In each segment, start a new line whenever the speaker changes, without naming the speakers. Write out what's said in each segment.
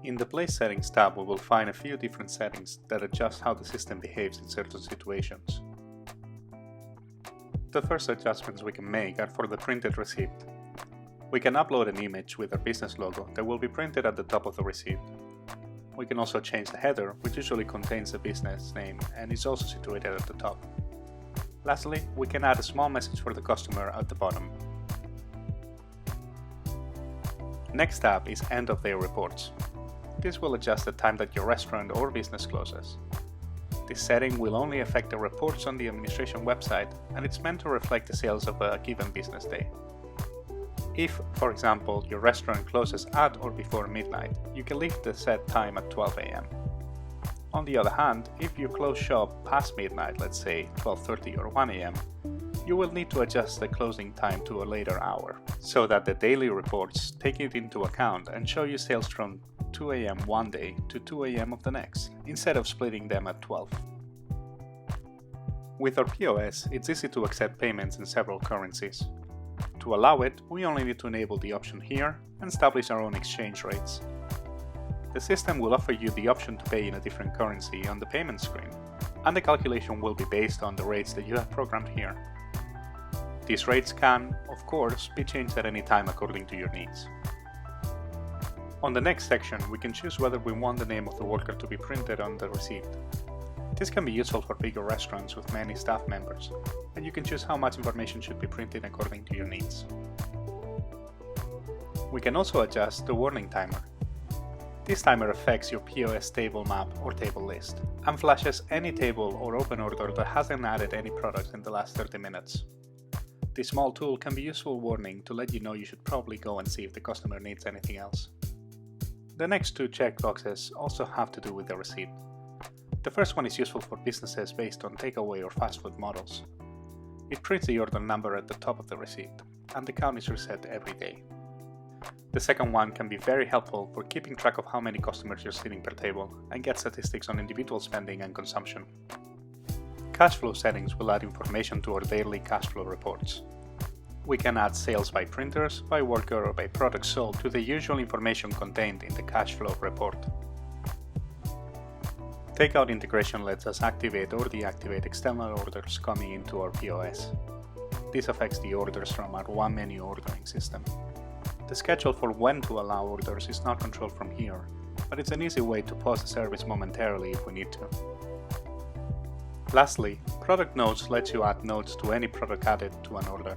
In the Place Settings tab, we will find a few different settings that adjust how the system behaves in certain situations. The first adjustments we can make are for the printed receipt. We can upload an image with our business logo that will be printed at the top of the receipt. We can also change the header, which usually contains the business name and is also situated at the top. Lastly, we can add a small message for the customer at the bottom. Next tab is End of Day Reports. This will adjust the time that your restaurant or business closes. This setting will only affect the reports on the administration website, and it's meant to reflect the sales of a given business day. If, for example, your restaurant closes at or before midnight, you can leave the set time at 12 AM. On the other hand, if you close shop past midnight, let's say 12:30 or 1 AM, you will need to adjust the closing time to a later hour, so that the daily reports take it into account and show you sales from 2 AM one day to 2 AM of the next, instead of splitting them at 12. With our POS, it's easy to accept payments in several currencies. To allow it, we only need to enable the option here and establish our own exchange rates. The system will offer you the option to pay in a different currency on the payment screen, and the calculation will be based on the rates that you have programmed here. These rates can, of course, be changed at any time according to your needs. On the next section, we can choose whether we want the name of the worker to be printed on the receipt. This can be useful for bigger restaurants with many staff members, and you can choose how much information should be printed according to your needs. We can also adjust the warning timer. This timer affects your POS table map or table list, and flashes any table or open order that hasn't added any products in the last 30 minutes. This small tool can be a useful warning to let you know you should probably go and see if the customer needs anything else. The next two checkboxes also have to do with the receipt. The first one is useful for businesses based on takeaway or fast food models. It prints the order number at the top of the receipt, and the count is reset every day. The second one can be very helpful for keeping track of how many customers you're sitting per table and get statistics on individual spending and consumption. Cash flow settings will add information to our daily cash flow reports. We can add sales by printers, by worker, or by products sold to the usual information contained in the cash flow report. Takeout integration lets us activate or deactivate external orders coming into our POS. This affects the orders from our one-menu ordering system. The schedule for when to allow orders is not controlled from here, but it's an easy way to pause the service momentarily if we need to. Lastly, Product Notes lets you add notes to any product added to an order.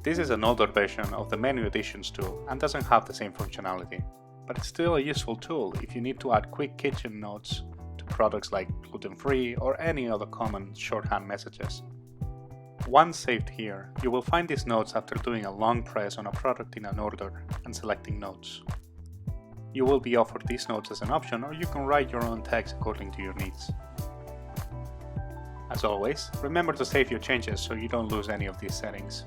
This is an older version of the Menu Additions tool and doesn't have the same functionality, but it's still a useful tool if you need to add quick kitchen notes to products like gluten-free or any other common shorthand messages. Once saved here, you will find these notes after doing a long press on a product in an order and selecting Notes. You will be offered these notes as an option, or you can write your own text according to your needs. As always, remember to save your changes so you don't lose any of these settings.